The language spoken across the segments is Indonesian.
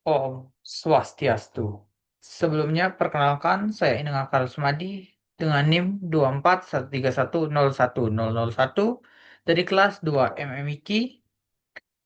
Om Swastiastu. Sebelumnya, perkenalkan saya Ineng Karismadi dengan NIM 24131011001 dari kelas 2 MMIQ.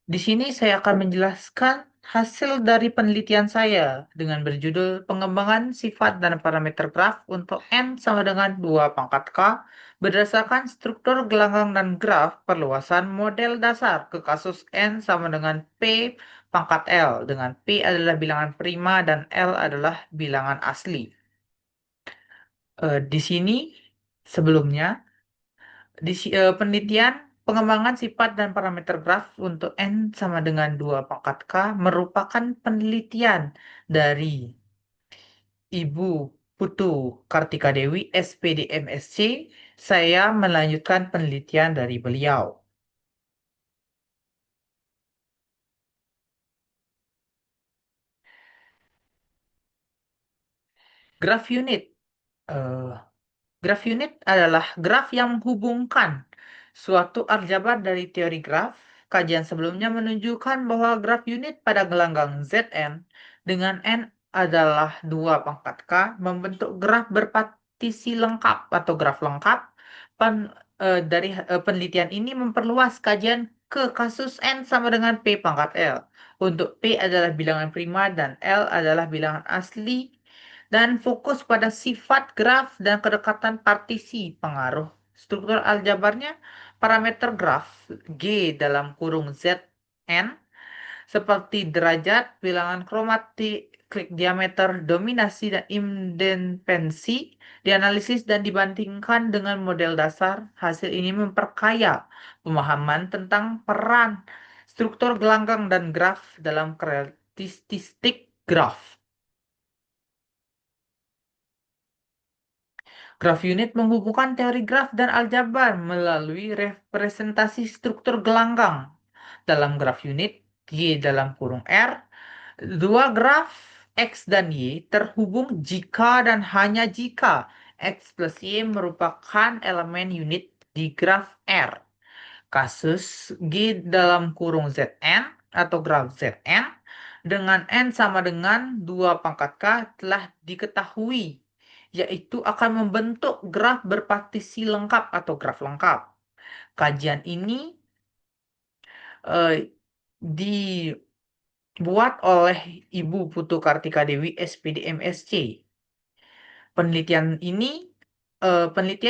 Di sini saya akan menjelaskan hasil dari penelitian saya dengan berjudul Pengembangan Sifat dan Parameter Graf untuk N sama dengan 2 pangkat K berdasarkan struktur gelanggang dan graf perluasan model dasar ke kasus N sama dengan P pangkat L, dengan P adalah bilangan prima dan L adalah bilangan asli. Di sini sebelumnya penelitian pengembangan sifat dan parameter graf untuk N sama dengan 2 pangkat K merupakan penelitian dari Ibu Putu Kartika Dewi, SPD MSc. Saya melanjutkan penelitian dari beliau. Graf unit. Eh, Graf unit adalah graf yang menghubungkan suatu aljabar dari teori graf. Kajian sebelumnya menunjukkan bahwa graf unit pada gelanggang Zn dengan n adalah 2 pangkat K membentuk graf berpartisi lengkap atau graf lengkap. Dari penelitian ini memperluas kajian ke kasus n sama dengan P pangkat L. Untuk P adalah bilangan prima dan L adalah bilangan asli dan fokus pada sifat graf dan kedekatan partisi pengaruh. Struktur aljabarnya parameter graf G dalam kurung Zn seperti derajat, bilangan kromatik, klik diameter, dominasi, dan independensi dianalisis dan dibandingkan dengan model dasar. Hasil ini memperkaya pemahaman tentang peran struktur gelanggang dan graf dalam karakteristik graf. Graf unit menghubungkan teori graf dan aljabar melalui representasi struktur gelanggang. Dalam graf unit, Y dalam kurung R, dua graf X dan Y terhubung jika dan hanya jika X plus Y merupakan elemen unit di graf R. Kasus G dalam kurung Zn atau graf Zn dengan N sama dengan 2 pangkat K telah diketahui, yaitu akan membentuk graf berpartisi lengkap atau graf lengkap. Kajian ini eh, dibuat oleh Ibu Putu Kartika Dewi, SPD MSc. Penelitian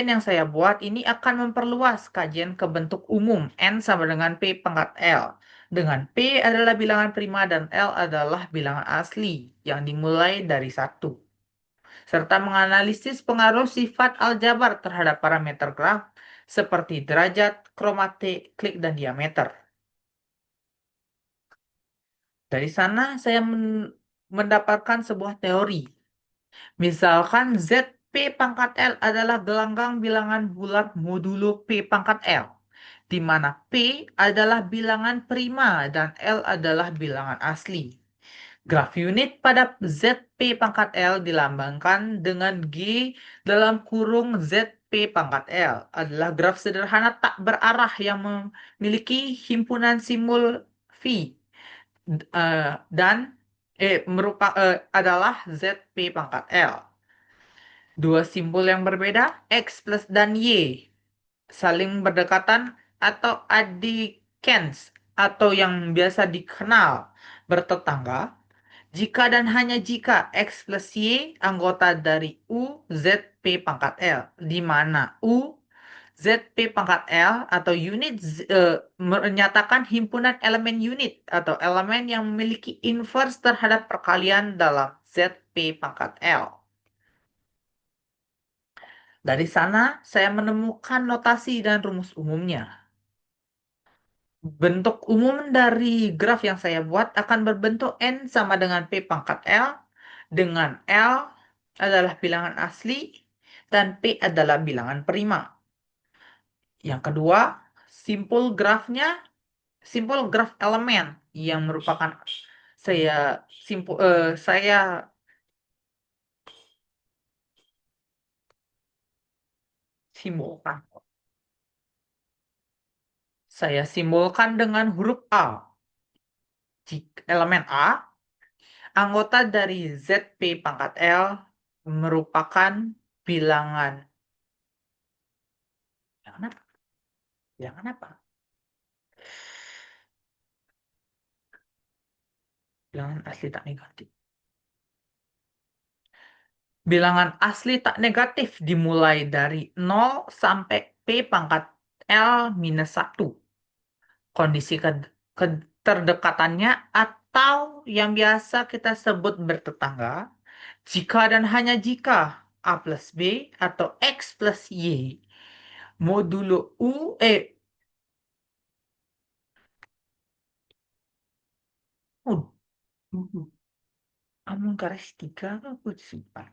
yang saya buat ini akan memperluas kajian ke bentuk umum N sama dengan P pangkat L. Dengan P adalah bilangan prima dan L adalah bilangan asli yang dimulai dari 1. Serta menganalisis pengaruh sifat aljabar terhadap parameter graf seperti derajat, kromatik, klik, dan diameter. Dari sana saya mendapatkan sebuah teori. Misalkan ZP pangkat L adalah gelanggang bilangan bulat modulo P pangkat L, di mana P adalah bilangan prima dan L adalah bilangan asli. Graf unit pada ZP pangkat L dilambangkan dengan G dalam kurung ZP pangkat L adalah graf sederhana tak berarah yang memiliki himpunan simbol phi dan adalah ZP pangkat L. Dua simbol yang berbeda, X plus dan Y, saling berdekatan atau adikens atau yang biasa dikenal bertetangga jika dan hanya jika X plus Y anggota dari U ZP pangkat L, di mana U ZP pangkat L atau unit menyatakan himpunan elemen unit atau elemen yang memiliki inverse terhadap perkalian dalam ZP pangkat L. Dari sana, saya menemukan notasi dan rumus umumnya. Bentuk umum dari graf yang saya buat akan berbentuk N sama dengan P pangkat L, dengan L adalah bilangan asli, dan P adalah bilangan prima. Yang kedua, simpul grafnya, simpul graf elemen yang merupakan saya saya simbolkan. Saya simbolkan dengan huruf A. Elemen A Anggota dari ZP pangkat L merupakan bilangan. Bilangan apa? Bilangan apa? Bilangan asli tak negatif. Bilangan asli tak negatif dimulai dari 0 sampai P pangkat L minus 1. Kondisi keterdekatannya atau yang biasa kita sebut bertetangga, jika dan hanya jika A plus B atau X plus Y modulo oh, Among garis 3 aku simpan.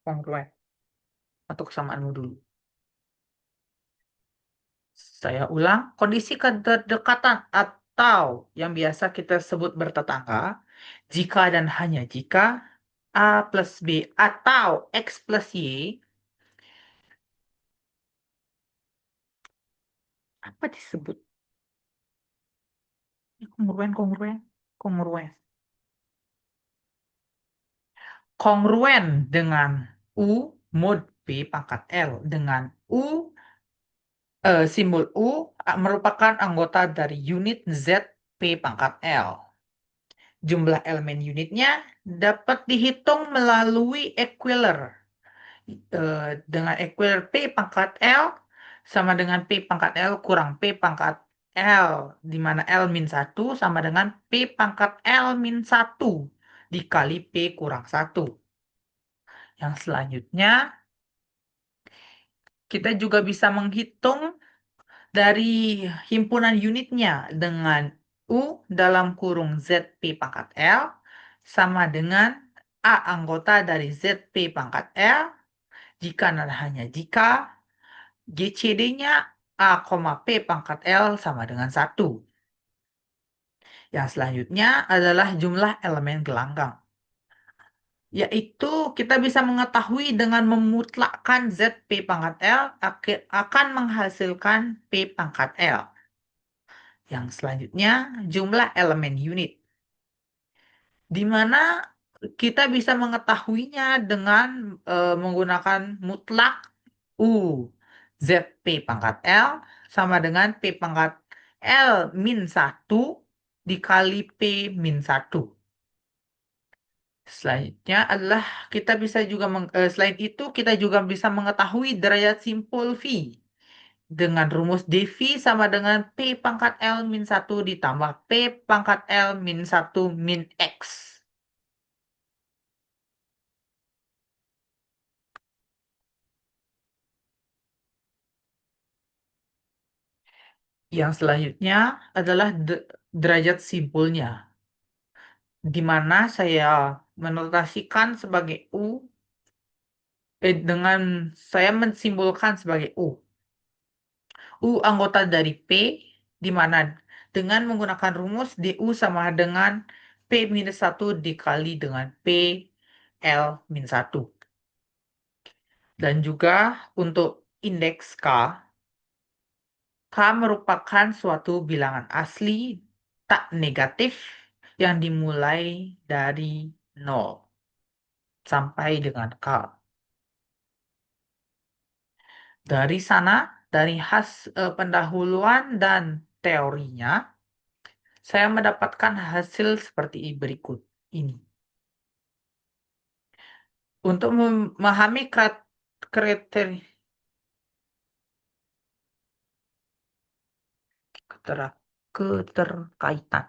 Kongruen atau kesamaanmu dulu. Saya ulang, kondisi kedekatan atau yang biasa kita sebut bertetangga, jika dan hanya jika A plus B atau X plus Y, apa disebut? Kongruen, kongruen, kongruen. Kongruen dengan U mod B pangkat L dengan simbol U merupakan anggota dari unit Z P pangkat L. Jumlah elemen unitnya dapat dihitung melalui Euler. Dengan Euler P pangkat L sama dengan P pangkat L kurang P pangkat L, di mana L min 1 sama dengan P pangkat L min 1 dikali P kurang 1. Yang selanjutnya, kita juga bisa menghitung dari himpunan unitnya dengan U dalam kurung ZP pangkat L sama dengan A anggota dari ZP pangkat L jika dan hanya jika GCD-nya A, P pangkat L sama dengan 1. Yang selanjutnya adalah jumlah elemen gelanggang. Yaitu kita bisa mengetahui dengan memutlakkan ZP pangkat L akan menghasilkan P pangkat L. Yang selanjutnya jumlah elemen unit. Di mana kita bisa mengetahuinya dengan menggunakan mutlak U ZP pangkat L sama dengan P pangkat L min 1 dikali P min 1. Selanjutnya adalah kita bisa juga selain itu kita juga bisa mengetahui derajat simpul V dengan rumus dV sama dengan P pangkat L min 1 ditambah P pangkat L min 1 min X. Yang selanjutnya adalah derajat simpulnya, di mana saya menotasikan sebagai U, dengan saya mensimbolkan sebagai U. U anggota dari P, di mana dengan menggunakan rumus DU sama dengan P minus 1 dikali dengan P L min 1. Dan juga untuk indeks K merupakan suatu bilangan asli tak negatif yang dimulai dari 0 sampai dengan K. Dari sana, dari pendahuluan dan teorinya, saya mendapatkan hasil seperti berikut ini. Untuk memahami kriteria keterkaitan.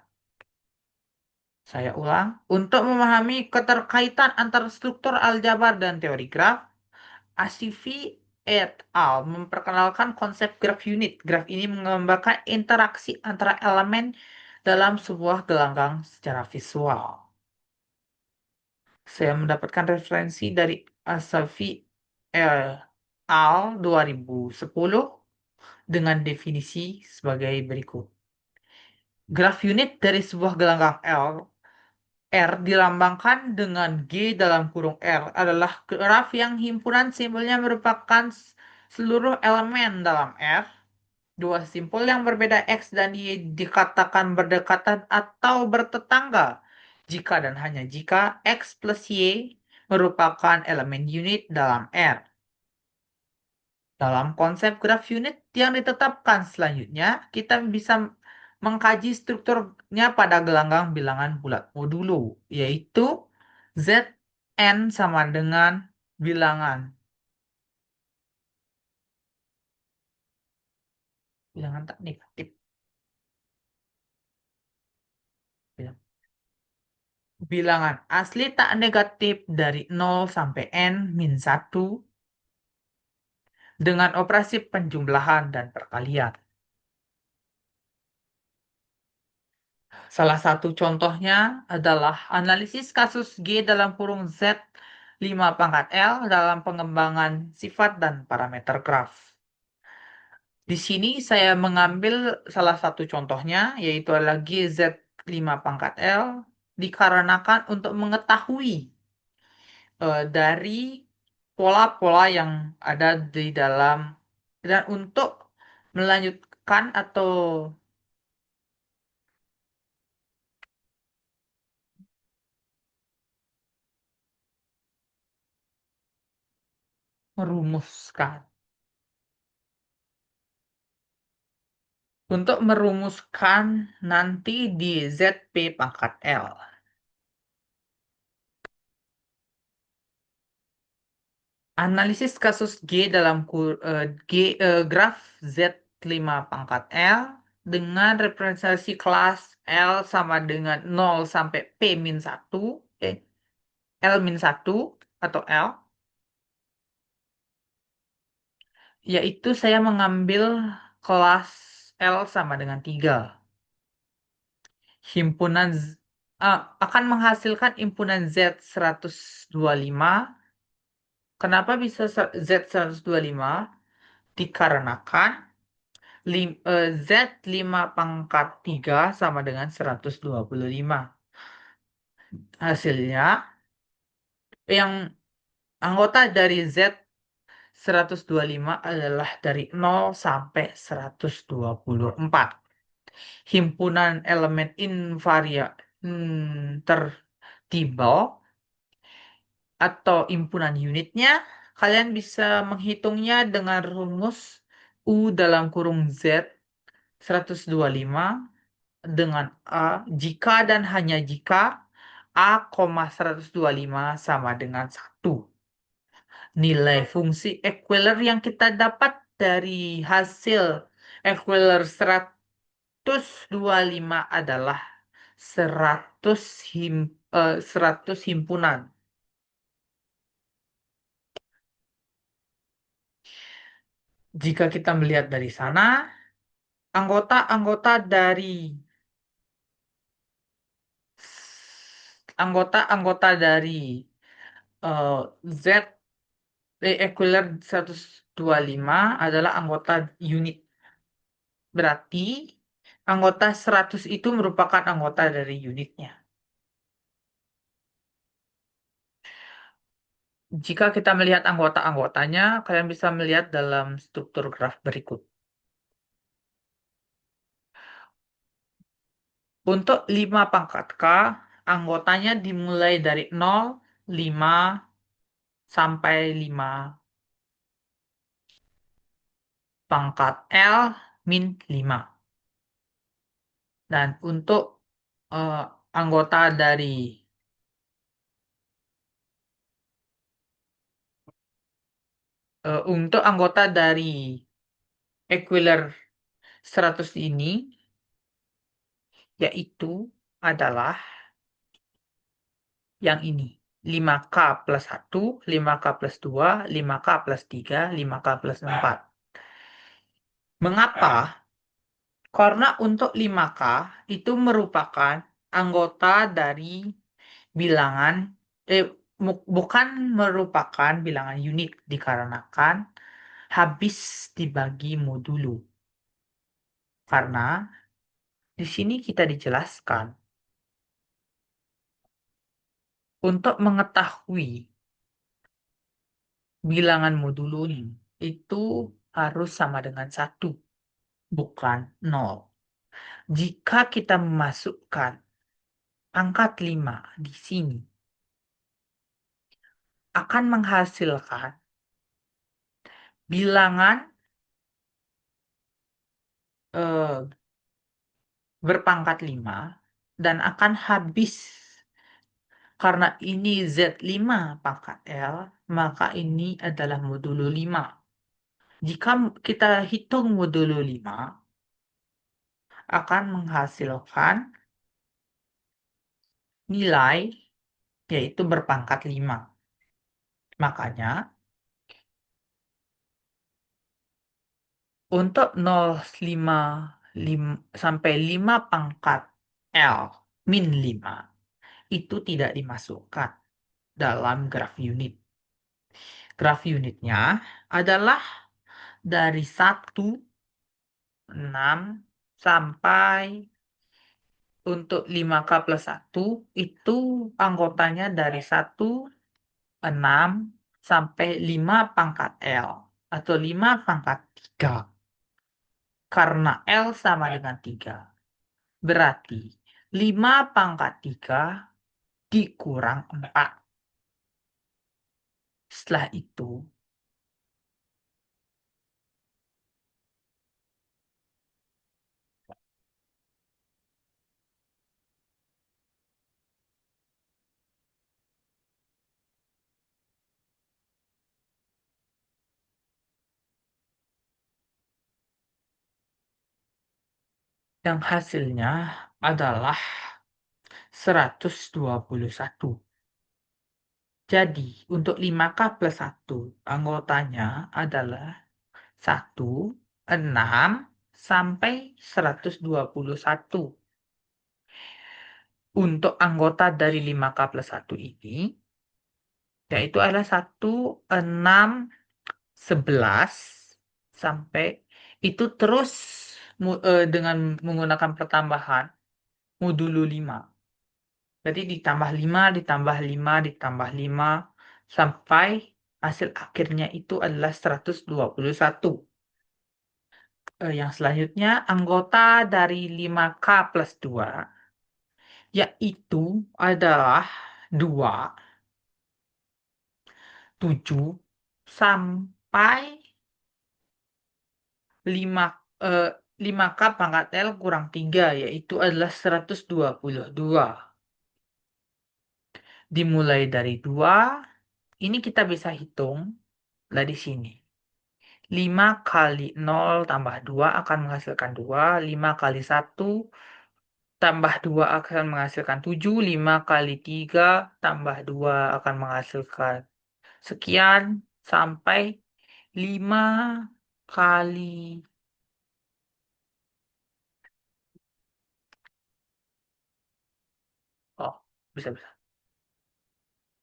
Saya ulang, untuk memahami keterkaitan antara struktur aljabar dan teori graf, Asifi et al. Memperkenalkan konsep graf unit. Graf ini menggambarkan interaksi antara elemen dalam sebuah gelanggang secara visual. Saya mendapatkan referensi dari Asafi et al. 2010 dengan definisi sebagai berikut. Graf unit dari sebuah gelanggang L R dilambangkan dengan G dalam kurung R adalah graf yang himpunan simbolnya merupakan seluruh elemen dalam R. Dua simpul yang berbeda X dan Y dikatakan berdekatan atau bertetangga jika dan hanya jika X plus Y merupakan elemen unit dalam R. Dalam konsep graf unit yang ditetapkan selanjutnya, kita bisa mengkaji strukturnya pada gelanggang bilangan bulat modulo, yaitu Zn sama dengan bilangan tak negatif. Bilangan asli tak negatif dari 0 sampai n min 1 dengan operasi penjumlahan dan perkalian. Salah satu contohnya adalah analisis kasus G dalam kurung Z 5 pangkat L dalam pengembangan sifat dan parameter graf. Di sini saya mengambil salah satu contohnya, yaitu adalah GZ 5 pangkat L, dikarenakan untuk mengetahui dari pola-pola yang ada di dalam, dan untuk melanjutkan atau merumuskan. Untuk merumuskan nanti di ZP pangkat L. Analisis kasus G dalam graf Z5 pangkat L dengan representasi kelas L sama dengan 0 sampai P min 1, L min 1 atau L, yaitu saya mengambil kelas L sama dengan 3. Himpunan akan menghasilkan himpunan Z125. Kenapa bisa Z125? Dikarenakan Z5 pangkat 3 sama dengan 125. Hasilnya, yang anggota dari Z125 adalah dari 0 sampai 124. Himpunan elemen tertibel atau himpunan unitnya, kalian bisa menghitungnya dengan rumus U dalam kurung Z 125 dengan A jika dan hanya jika A, 125 sama dengan 1. Nilai fungsi Euler yang kita dapat dari hasil Euler 125 adalah 100 himpunan. Jika kita melihat dari sana, anggota-anggota dari Z Euler 125 adalah anggota unit. Berarti anggota 100 itu merupakan anggota dari unitnya. Jika kita melihat anggota-anggotanya, kalian bisa melihat dalam struktur graf berikut. Untuk 5 pangkat K, anggotanya dimulai dari 0, 5, sampai 5 pangkat L min 5. Dan untuk eh, anggota dari Euler 100 ini, yaitu adalah yang ini. 5K plus 1, 5K plus 2, 5K plus 3, 5K plus 4. Mengapa? Karena untuk 5K itu merupakan anggota dari bilangan, bukan merupakan bilangan unit dikarenakan habis dibagi modulo. Karena di sini kita dijelaskan Untuk mengetahui bilangan modulo ini, itu harus sama dengan 1, bukan 0. Jika kita memasukkan pangkat 5 di sini, akan menghasilkan bilangan eh, berpangkat 5 dan akan habis. Karena ini Z5 pangkat L, maka ini adalah modulo 5. Jika kita hitung modulo 5, akan menghasilkan nilai yaitu berpangkat 5. Makanya untuk 0,5 sampai 5 pangkat L min 5 itu tidak dimasukkan dalam graf unit. Graf unitnya adalah dari 1, 6 sampai untuk 5K plus 1 itu anggotanya dari 1, 6 sampai 5 pangkat L atau 5 pangkat 3. Karena L sama dengan 3. Berarti 5 pangkat 3 dikurang 4. Setelah itu, yang hasilnya adalah 121. Jadi, untuk 5K plus 1, anggotanya adalah 1, 6, sampai 121. Untuk anggota dari 5K plus 1 ini, yaitu adalah 1, 6, 11, sampai itu terus dengan menggunakan pertambahan modulo 5. Jadi ditambah 5, ditambah 5, ditambah 5, sampai hasil akhirnya itu adalah 121. Yang selanjutnya, anggota dari 5K plus 2, yaitu adalah 2, 7, sampai 5, eh, 5K pangkat L kurang 3, yaitu adalah 122. Dimulai dari 2, ini kita bisa hitung dari sini. 5 kali 0 tambah 2 akan menghasilkan 2. 5 kali 1 tambah 2 akan menghasilkan 7. 5 kali 3 tambah 2 akan menghasilkan sekian. Sampai 5 kali... Oh, bisa-bisa.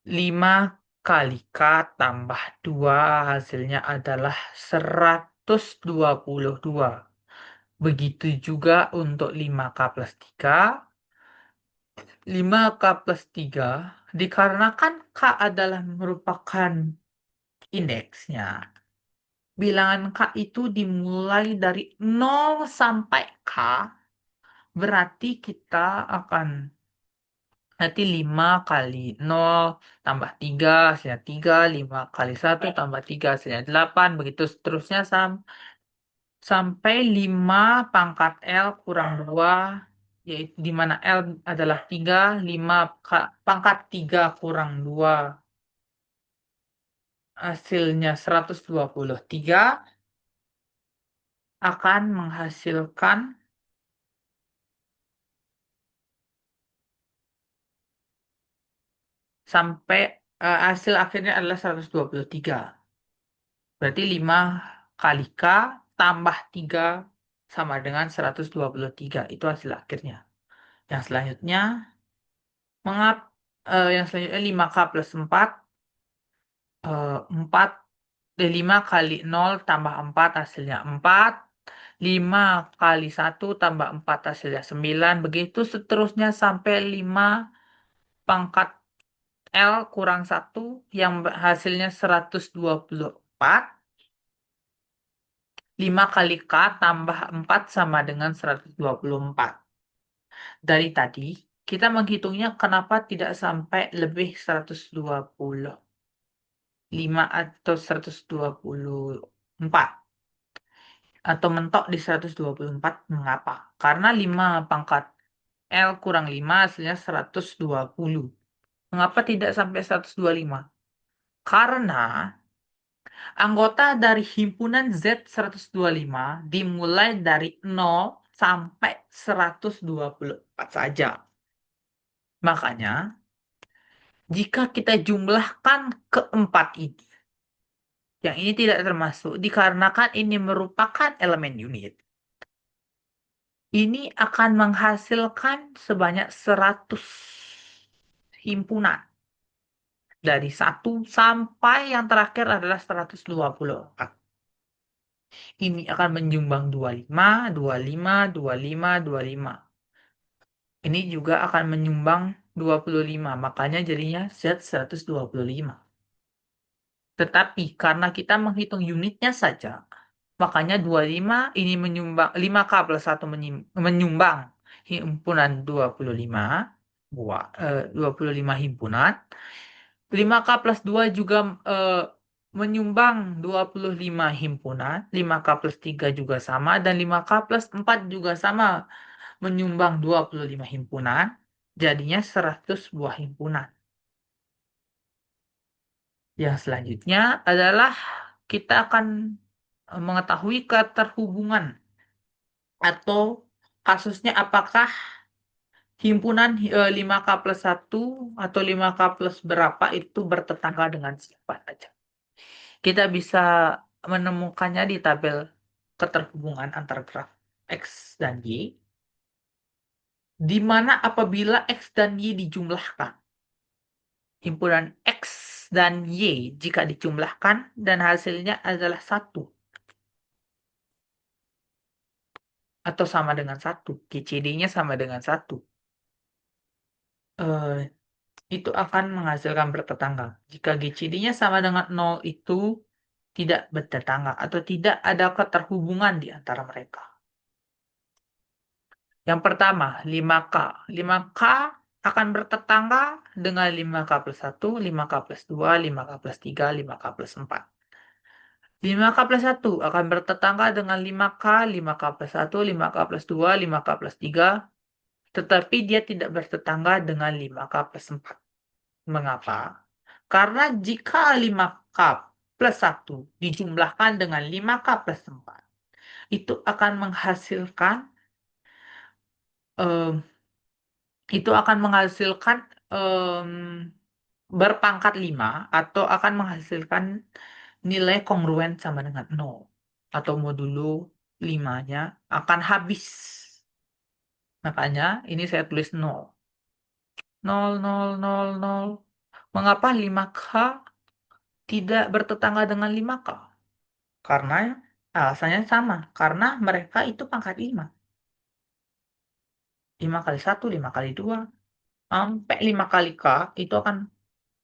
5 kali K tambah 2 hasilnya adalah 122. Begitu juga untuk 5K plus 3. 5K plus 3 dikarenakan K adalah merupakan indeksnya. Bilangan K itu dimulai dari 0 sampai K. Berarti kita akan nanti 5 kali 0 tambah 3 hasilnya 3. 5 kali 1 tambah 3 hasilnya 8. Begitu seterusnya sampai 5 pangkat L kurang 2. Yaitu di mana L adalah 3, 5 pangkat 3 kurang 2 hasilnya 123 akan menghasilkan sampai hasil akhirnya adalah 123. Berarti 5 kali K tambah 3 sama dengan 123. Itu hasil akhirnya. Yang selanjutnya, yang selanjutnya 5K plus 4. 4 5 kali 0 tambah 4 hasilnya 4. 5 kali 1 tambah 4 hasilnya 9. Begitu seterusnya sampai 5 pangkat L kurang 1 yang hasilnya 124. 5 kali K tambah 4 sama dengan 124. Dari tadi, kita menghitungnya kenapa tidak sampai lebih 125 atau 124. Atau mentok di 124, mengapa? Karena 5 pangkat L kurang 5 hasilnya 120. Mengapa tidak sampai 125? Karena anggota dari himpunan Z125 dimulai dari 0 sampai 124 saja. Makanya, jika kita jumlahkan keempat ini, yang ini tidak termasuk dikarenakan ini merupakan elemen unit, ini akan menghasilkan sebanyak 100 himpunan. Dari 1 sampai yang terakhir adalah 124. Ini akan menyumbang 25, 25, 25, 25. Ini juga akan menyumbang 25, makanya jadinya Z125. Tetapi karena kita menghitung unitnya saja, makanya 25 ini menyumbang 5K plus 1 menyumbang himpunan 25, 25 himpunan. 5K plus 2 juga menyumbang 25 himpunan, 5K plus 3 juga sama, dan 5K plus 4 juga sama menyumbang 25 himpunan, jadinya 100 buah himpunan. Yang selanjutnya adalah kita akan mengetahui keterhubungan atau kasusnya apakah himpunan 5K plus 1 atau 5K plus berapa itu bertetangga dengan siapa saja. Kita bisa menemukannya di tabel keterhubungan antar graf X dan Y, di mana apabila X dan Y dijumlahkan, himpunan X dan Y jika dijumlahkan dan hasilnya adalah 1 atau sama dengan 1, GCD-nya sama dengan 1, itu akan menghasilkan bertetangga. Jika GCD-nya sama dengan 0 itu tidak bertetangga atau tidak ada keterhubungan di antara mereka. Yang pertama, 5K. 5K akan bertetangga dengan 5K plus 1, 5K plus 2, 5K plus 3, 5K plus 4. 5K plus 1 akan bertetangga dengan 5K, 5K plus 1, 5K plus 2, 5K plus 3, tetapi dia tidak bertetangga dengan 5K plus 4. Mengapa? Karena jika 5K plus 1 dijumlahkan dengan 5K plus 4, itu akan menghasilkan berpangkat 5 atau akan menghasilkan nilai kongruen sama dengan 0. Atau modulo 5-nya akan habis. Makanya ini saya tulis 0. 0, 0, 0, 0. Mengapa 5K tidak bertetangga dengan 5K? Karena alasannya sama. Karena mereka itu pangkat 5. 5 kali 1, 5 kali 2, sampai 5 kali K itu akan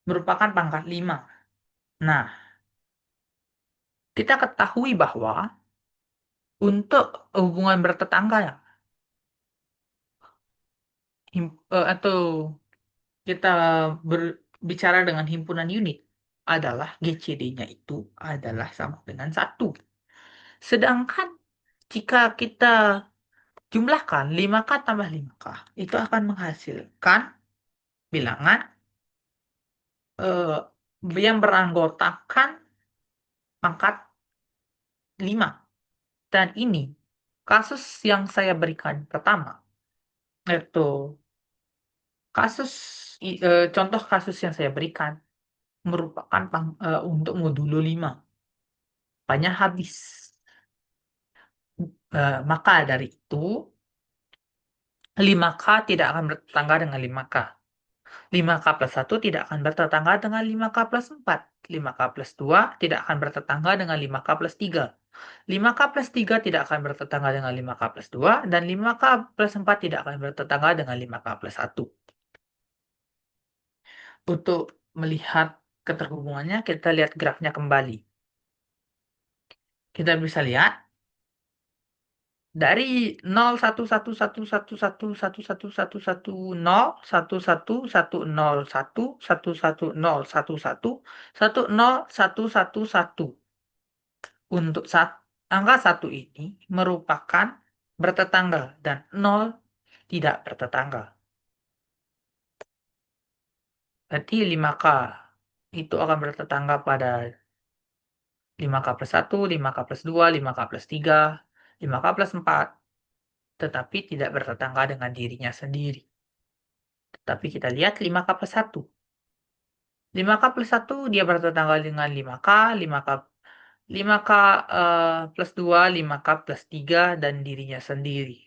merupakan pangkat 5. Nah, kita ketahui bahwa untuk hubungan bertetangga ya, atau kita berbicara dengan himpunan unit adalah GCD-nya itu adalah sama dengan 1. Sedangkan jika kita jumlahkan 5K tambah 5K, itu akan menghasilkan bilangan yang beranggotakan pangkat 5. Dan ini kasus yang saya berikan pertama, yaitu contoh kasus yang saya berikan merupakan untuk modulo 5. Banyak habis. Maka dari itu 5K tidak akan bertetangga dengan 5K. 5K plus 1 tidak akan bertetangga dengan 5K plus 4. 5K plus 2 tidak akan bertetangga dengan 5K plus 3. 5K plus 3 tidak akan bertetangga dengan 5K plus 2. Dan 5K plus 4 tidak akan bertetangga dengan 5K plus 1. Untuk melihat keterhubungannya, kita lihat grafnya kembali. Kita bisa lihat dari 0,111111111111111111111111. Untuk angka 1 ini merupakan bertetangga dan 0 tidak bertetangga. Berarti 5K itu akan bertetangga pada 5K plus 1, 5K plus 2, 5K plus 3, 5K plus 4. Tetapi tidak bertetangga dengan dirinya sendiri. Tetapi kita lihat 5K plus 1. 5K plus 1 dia bertetangga dengan 5K, 5K plus 2, 5K plus 3, dan dirinya sendiri.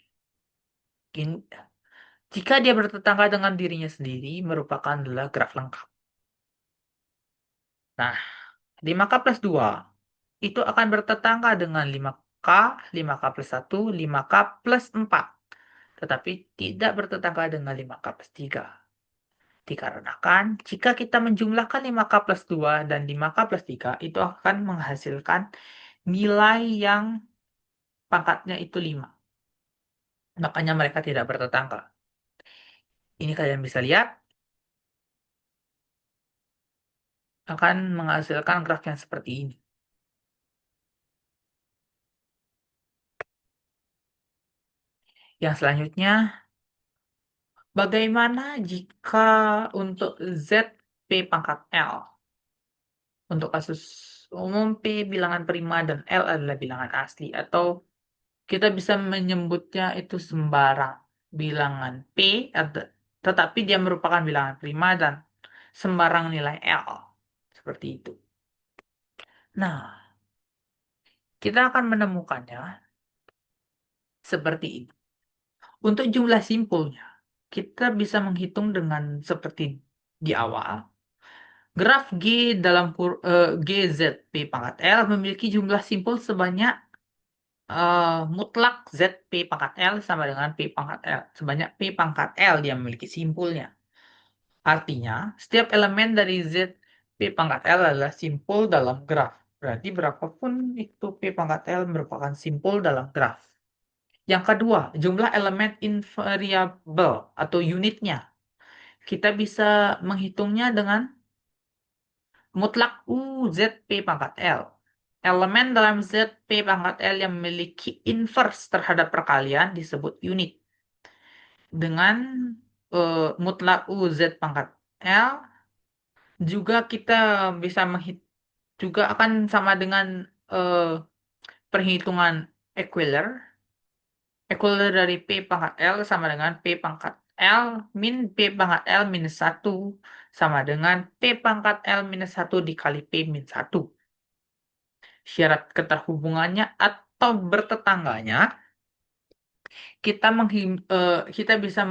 Jika dia bertetangga dengan dirinya sendiri, merupakan adalah graf lengkap. Nah, 5K plus 2 itu akan bertetangga dengan 5K, 5K plus 1, 5K plus 4. Tetapi tidak bertetangga dengan 5K plus 3. Dikarenakan jika kita menjumlahkan 5K plus 2 dan 5K plus 3, itu akan menghasilkan nilai yang pangkatnya itu 5. Makanya mereka tidak bertetangga. Ini kalian bisa lihat akan menghasilkan graf yang seperti ini. Yang selanjutnya, bagaimana jika untuk Z P pangkat L? Untuk kasus umum P bilangan prima dan L adalah bilangan asli, atau kita bisa menyebutnya itu sembarang bilangan P, tetapi dia merupakan bilangan prima dan sembarang nilai L. Seperti itu. Nah, kita akan menemukannya seperti ini. Untuk jumlah simpulnya, kita bisa menghitung dengan seperti di awal. Graf G dalam GZP pangkat L memiliki jumlah simpul sebanyak mutlak ZP pangkat L sama dengan P pangkat L. Sebanyak P pangkat L dia memiliki simpulnya. Artinya, setiap elemen dari ZP pangkat L adalah simpul dalam graf. Berarti berapapun itu P pangkat L merupakan simpul dalam graf. Yang kedua, jumlah elemen invariabel atau unitnya. Kita bisa menghitungnya dengan mutlak U ZP pangkat L. Elemen dalam ZP pangkat L yang memiliki inverse terhadap perkalian disebut unit. Dengan mutlak U Z pangkat L, juga kita bisa juga akan sama dengan perhitungan Euler. Euler dari P pangkat L sama dengan P pangkat L min P pangkat L minus 1 sama dengan P pangkat L minus 1 dikali P min 1. Syarat keterhubungannya atau bertetangganya, kita bisa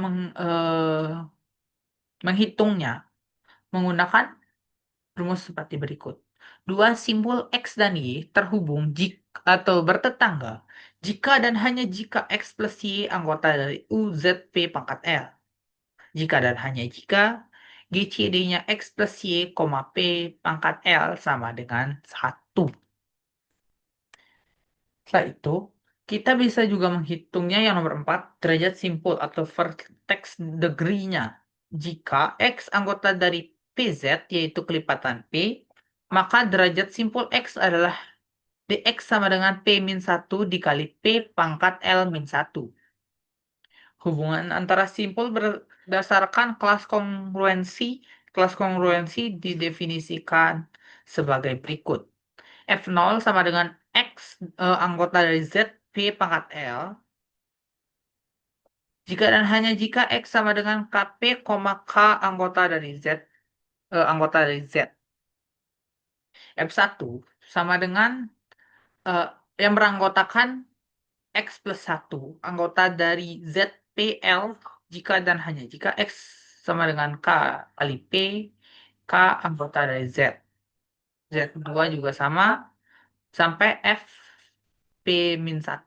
menghitungnya menggunakan rumus seperti berikut. Dua simpul X dan Y terhubung atau bertetangga jika dan hanya jika X plus Y anggota dari UZP pangkat L. Jika dan hanya jika GCD-nya X plus Y, P pangkat L sama dengan 1. Setelah itu, kita bisa juga menghitungnya yang nomor 4, derajat simpul atau vertex degree-nya. Jika X anggota dari PZ, yaitu kelipatan P, maka derajat simpul X adalah dx sama dengan P-1 dikali P pangkat L-1. Hubungan antara simpul berdasarkan kelas kongruensi. Kelas kongruensi didefinisikan sebagai berikut. F0 sama dengan X anggota dari Z P pangkat L. Jika dan hanya jika X sama dengan KP, K anggota dari Z. Anggota dari Z. F1 sama dengan yang beranggotakan X plus 1 anggota dari ZPL jika dan hanya jika X sama dengan K kali P, K anggota dari Z. Z2 juga sama sampai F P-1.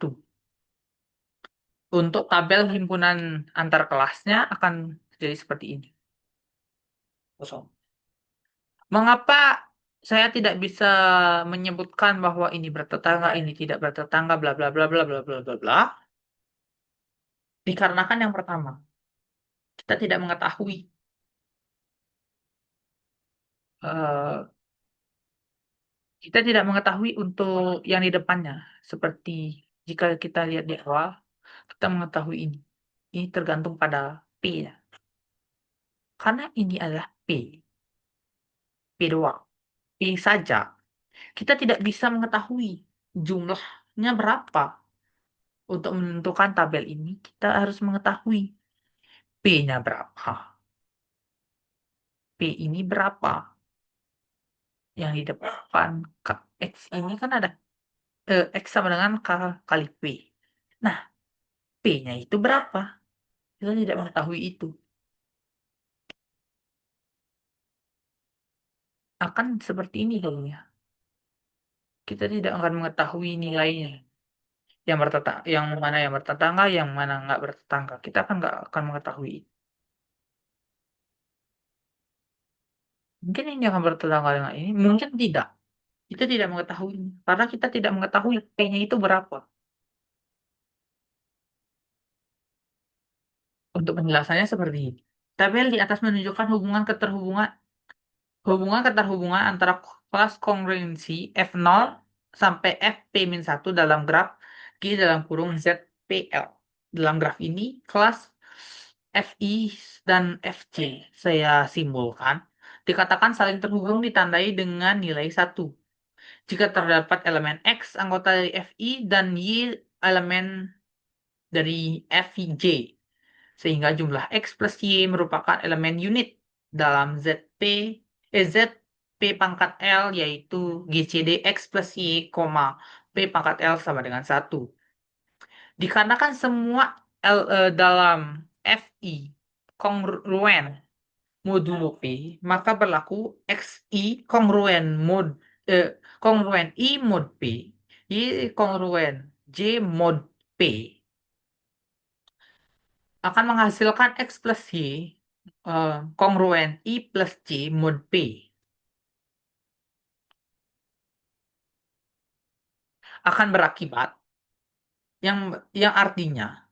Untuk tabel himpunan antar kelasnya akan jadi seperti ini. Kosong. Mengapa saya tidak bisa menyebutkan bahwa ini bertetangga, ini tidak bertetangga, bla bla bla bla bla bla bla bla? Dikarenakan yang pertama, kita tidak mengetahui eh, kita tidak mengetahui untuk yang di depannya. Seperti jika kita lihat di awal, kita mengetahui ini. Ini tergantung pada P-nya. Karena ini adalah P, P doang, P saja. Kita tidak bisa mengetahui jumlahnya berapa. Untuk menentukan tabel ini, kita harus mengetahui P-nya berapa. P ini berapa? Yang di depan X ini kan ada X sama dengan K kali P. Nah, P-nya itu berapa? Kita tidak mengetahui itu. Akan seperti ini dulunya. Kita tidak akan mengetahui nilainya. Yang mana yang bertetangga, yang mana nggak bertetangga. Kita kan nggak akan mengetahui. Mungkin ini akan bertetangga dengan ini, mungkin tidak. Kita tidak mengetahui. Karena kita tidak mengetahui P-nya itu berapa. Untuk penjelasannya seperti ini. Tabel di atas menunjukkan hubungan keterhubungan antara kelas kongruensi F0 sampai Fp-1 dalam graf G dalam kurung ZPL. Dalam graf ini, kelas Fi dan Fc saya simbolkan dikatakan saling terhubung ditandai dengan nilai 1. Jika terdapat elemen X anggota dari Fi dan Y elemen dari Fj, sehingga jumlah X plus Y merupakan elemen unit dalam ZP pangkat L, yaitu GCD X plus Y, P pangkat L sama dengan 1. Dikarenakan semua dalam Fi kongruen modulo P, maka berlaku XI kongruen I mod P, Y kongruen J mod P akan menghasilkan X plus Y kongruen I plus J mod P. Akan berakibat yang artinya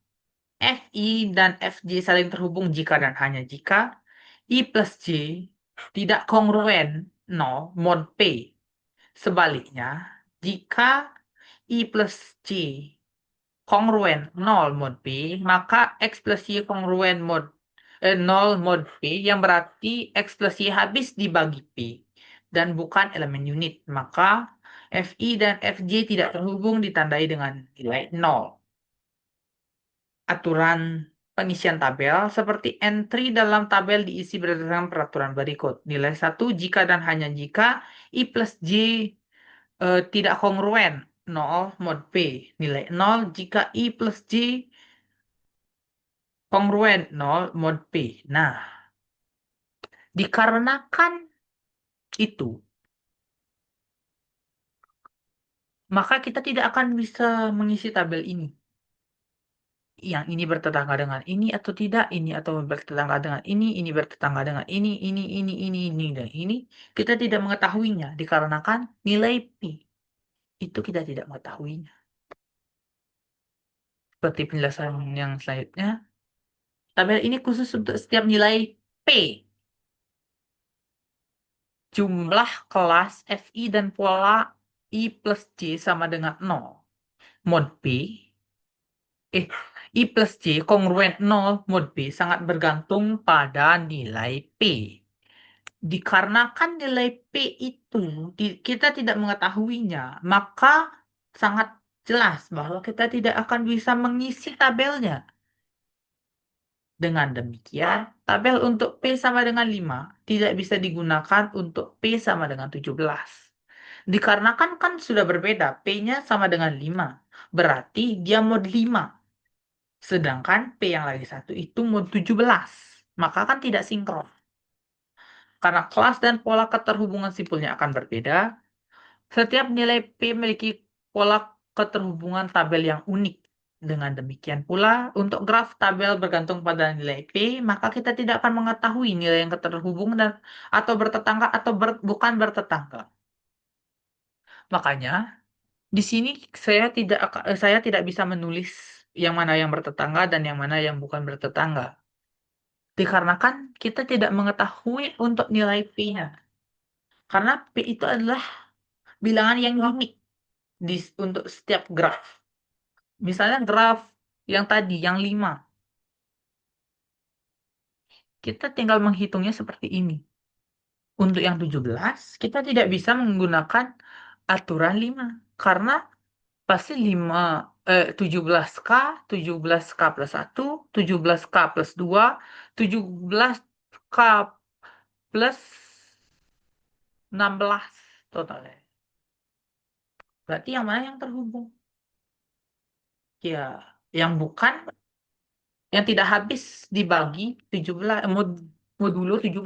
Fi dan Fj saling terhubung jika dan hanya jika I plus J tidak kongruen 0 mod P. Sebaliknya, jika I plus J kongruen 0 mod P, maka X plus Y kongruen 0 mod P, yang berarti X plus Y habis dibagi P dan bukan elemen unit. Maka Fi dan Fj tidak terhubung ditandai dengan nilai 0. Aturan pengisian tabel seperti entry dalam tabel diisi berdasarkan peraturan berikut. Nilai 1 jika dan hanya jika I plus J tidak kongruen 0 mod P. Nilai 0 jika I plus J kongruen 0 mod P. Nah, dikarenakan itu, maka kita tidak akan bisa mengisi tabel ini. Yang ini bertetangga dengan ini atau tidak, ini atau bertetangga dengan ini bertetangga dengan ini, dan ini. Kita tidak mengetahuinya dikarenakan nilai P. Itu kita tidak mengetahuinya. Seperti penjelasan yang selanjutnya, tabel ini khusus untuk setiap nilai P. Jumlah kelas Fi dan pola I plus J sama dengan 0. Mod P, I plus J kongruen 0 mod P sangat bergantung pada nilai P. Dikarenakan nilai P itu kita tidak mengetahuinya, maka sangat jelas bahwa kita tidak akan bisa mengisi tabelnya. Dengan demikian, tabel untuk P sama dengan 5 tidak bisa digunakan untuk P sama dengan 17. Dikarenakan kan sudah berbeda, P-nya sama dengan 5. Berarti dia mod 5. Sedangkan P yang lagi satu itu mod 17. Maka kan tidak sinkron. Karena kelas dan pola keterhubungan simpulnya akan berbeda, setiap nilai P memiliki pola keterhubungan tabel yang unik. Dengan demikian pula, untuk graf tabel bergantung pada nilai P, maka kita tidak akan mengetahui nilai yang terhubung dan atau bertetangga atau bukan bertetangga. Makanya, di sini saya tidak bisa menulis yang mana yang bertetangga dan yang mana yang bukan bertetangga. Dikarenakan kita tidak mengetahui untuk nilai P-nya. Karena P itu adalah bilangan yang unik untuk setiap graf. Misalnya graf yang tadi, yang 5. Kita tinggal menghitungnya seperti ini. Untuk yang 17, kita tidak bisa menggunakan aturan 5. Karena pasti 17K, 17K plus 1, 17K plus 2, 17K plus 16 totalnya. Berarti yang mana yang terhubung? Ya, yang bukan, yang tidak habis dibagi 17, modulo 17.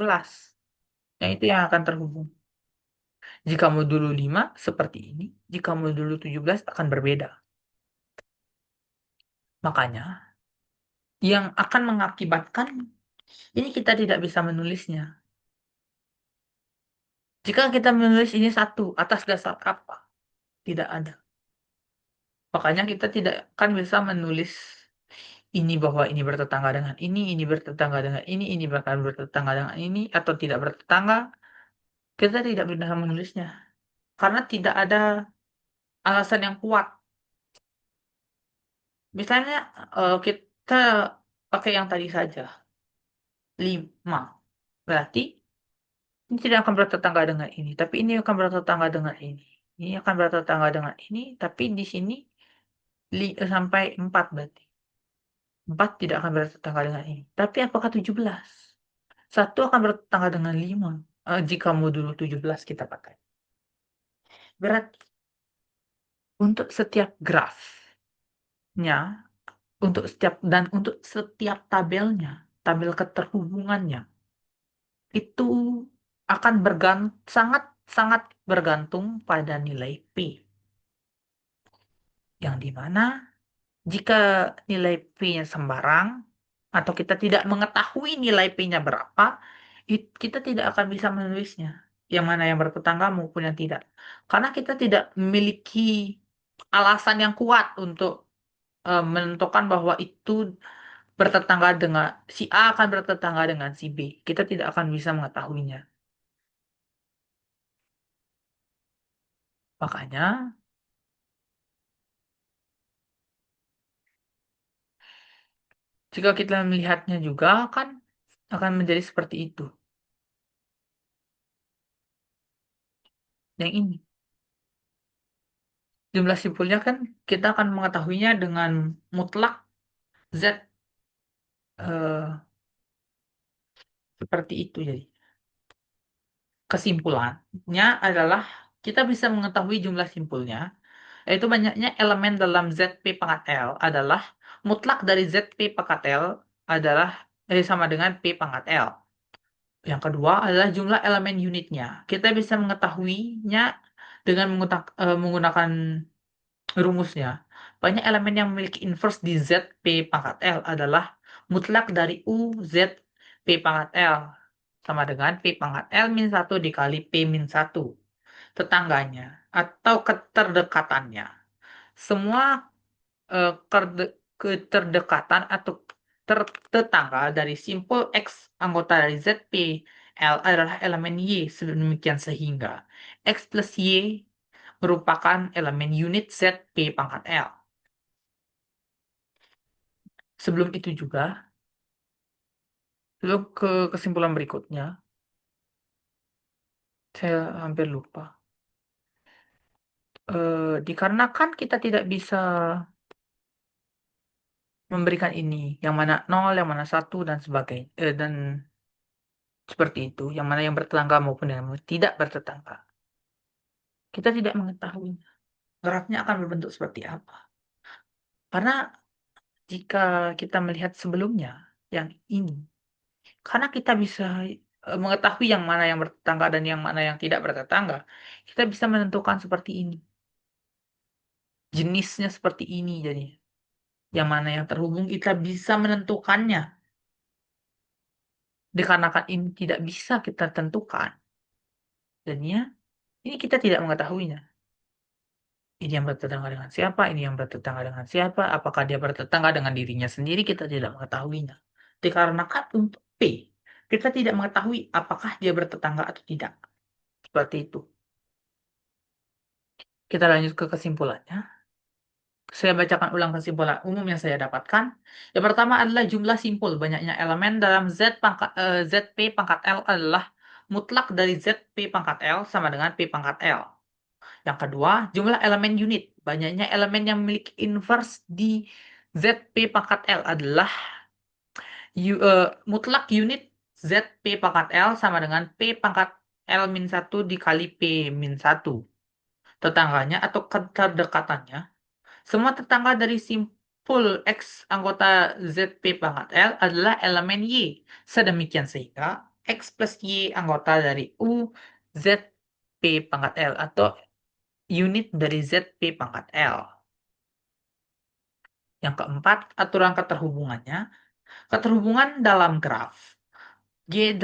Yang itu yang akan terhubung. Jika modulo 5 seperti ini, jika modulo 17 akan berbeda. Makanya, yang akan mengakibatkan ini kita tidak bisa menulisnya. Jika kita menulis ini satu, atas dasar apa? Tidak ada. Makanya kita tidak akan bisa menulis ini bahwa ini bertetangga dengan ini bertetangga dengan ini bahkan bertetangga dengan ini, atau tidak bertetangga. Kita tidak bisa menulisnya. Karena tidak ada alasan yang kuat. Misalnya kita pakai yang tadi saja, 5. Berarti ini tidak akan bertetangga dengan ini, tapi ini akan bertetangga dengan ini. Ini akan bertetangga dengan ini, tapi di sini sampai 4 berarti. 4 tidak akan bertetangga dengan ini. Tapi apakah 17? Satu akan bertetangga dengan 5 jika modulo 17 kita pakai. Berarti untuk setiap grafnya, untuk setiap tabelnya, tabel keterhubungannya, itu akan sangat bergantung pada nilai P. Yang dimana jika nilai P-nya sembarang, atau kita tidak mengetahui nilai P-nya berapa, kita tidak akan bisa menulisnya. Yang mana yang bertetangga maupun yang tidak. Karena kita tidak memiliki alasan yang kuat untuk menentukan bahwa itu bertetangga dengan si A akan bertetangga dengan si B. Kita tidak akan bisa mengetahuinya. Makanya, jika kita melihatnya juga kan akan menjadi seperti itu. Yang ini. Jumlah simpulnya kan kita akan mengetahuinya dengan mutlak Z seperti itu jadi. Kesimpulannya adalah kita bisa mengetahui jumlah simpulnya, yaitu banyaknya elemen dalam ZP pangkat L adalah mutlak dari ZP pangkat L adalah sama dengan P pangkat L. Yang kedua adalah jumlah elemen unitnya. Kita bisa mengetahuinya dengan menggunakan rumusnya. Banyak elemen yang memiliki inverse di ZP pangkat L adalah mutlak dari U Z P pangkat L sama dengan P pangkat L min 1 dikali P min 1. Tetangganya atau keterdekatannya. Semua keterdekatan atau tetangga dari simpul X anggota dari ZP L adalah elemen Y sedemikian sehingga X plus Y merupakan elemen unit ZP pangkat L. Sebelum itu juga, sebelum ke kesimpulan berikutnya, saya hampir lupa. Dikarenakan kita tidak bisa memberikan ini, yang mana 0, yang mana 1, dan sebagainya, dan seperti itu, yang mana yang bertetangga maupun yang tidak bertetangga. Kita tidak mengetahui grafnya akan berbentuk seperti apa. Karena jika kita melihat sebelumnya, yang ini, karena kita bisa mengetahui yang mana yang bertetangga dan yang mana yang tidak bertetangga, kita bisa menentukan seperti ini. Jenisnya seperti ini jadi. yang mana yang terhubung kita bisa menentukannya. Dikarenakan ini tidak bisa kita tentukan, jadinya ini kita tidak mengetahuinya. Ini yang bertetangga dengan siapa, ini yang bertetangga dengan siapa, apakah dia bertetangga dengan dirinya sendiri, kita tidak mengetahuinya. Dikarenakan untuk P, kita tidak mengetahui apakah dia bertetangga atau tidak. Seperti itu. Kita lanjut ke kesimpulannya. Saya bacakan ulang kesimpulan umum yang saya dapatkan. Yang pertama adalah jumlah simpul. Banyaknya elemen dalam ZP pangkat L adalah mutlak dari ZP pangkat L sama dengan P pangkat L. Yang kedua, jumlah elemen unit. Banyaknya elemen yang memiliki inverse di ZP pangkat L adalah mutlak unit ZP pangkat L sama dengan P pangkat L-1 dikali P-1. Tetangganya atau keterdekatannya. Semua tetangga dari simpul X anggota ZP pangkat L adalah elemen Y. Sedemikian sehingga X plus Y anggota dari U ZP pangkat L atau unit dari ZP pangkat L. Yang keempat, aturan keterhubungannya. Keterhubungan dalam graf G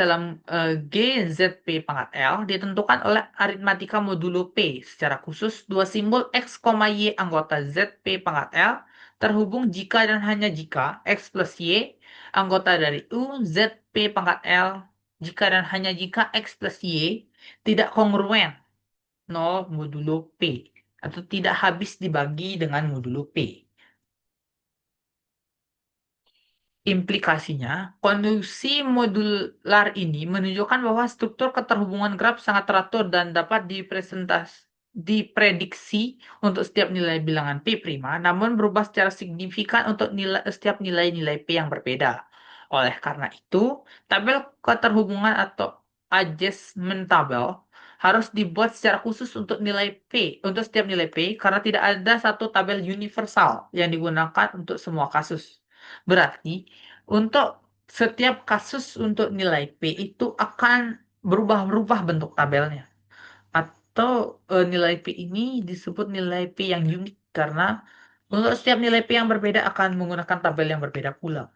ZP pangkat L ditentukan oleh aritmatika modulo P. Secara khusus, dua simbol X, Y anggota ZP pangkat L terhubung jika dan hanya jika X plus Y anggota dari U ZP pangkat L jika dan hanya jika X plus Y tidak kongruen 0 modulo P atau tidak habis dibagi dengan modulo P. Implikasinya, kondisi modular ini menunjukkan bahwa struktur keterhubungan graf sangat teratur dan dapat diprediksi untuk setiap nilai bilangan P', namun berubah secara signifikan untuk setiap nilai-nilai P yang berbeda. Oleh karena itu, tabel keterhubungan atau adjustment tabel harus dibuat secara khusus untuk untuk setiap nilai P, karena tidak ada satu tabel universal yang digunakan untuk semua kasus. Berarti, untuk setiap kasus untuk nilai P itu akan berubah-ubah bentuk tabelnya. Atau nilai P ini disebut nilai P yang unik karena untuk setiap nilai P yang berbeda akan menggunakan tabel yang berbeda pula.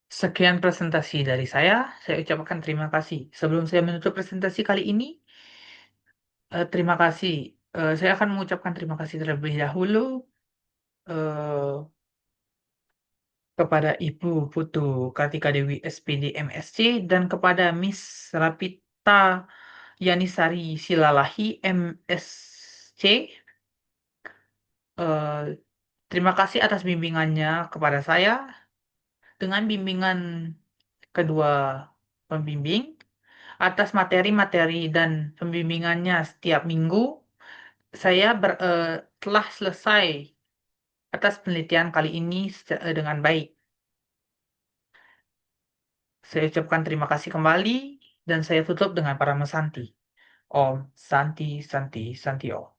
Sekian presentasi dari saya ucapkan terima kasih. Sebelum saya menutup presentasi kali ini, terima kasih. Saya akan mengucapkan terima kasih terlebih dahulu eh, kepada Ibu Putu Kartika Dewi SPD MSC dan kepada Miss Rapita Yanisari Silalahi MSC. Eh, Terima kasih atas bimbingannya kepada saya. Dengan bimbingan kedua pembimbing atas materi-materi dan pembimbingannya setiap minggu, saya telah selesai atas penelitian kali ini dengan baik. Saya ucapkan terima kasih kembali dan saya tutup dengan para mesanti. Om Santi Santi Santi Om.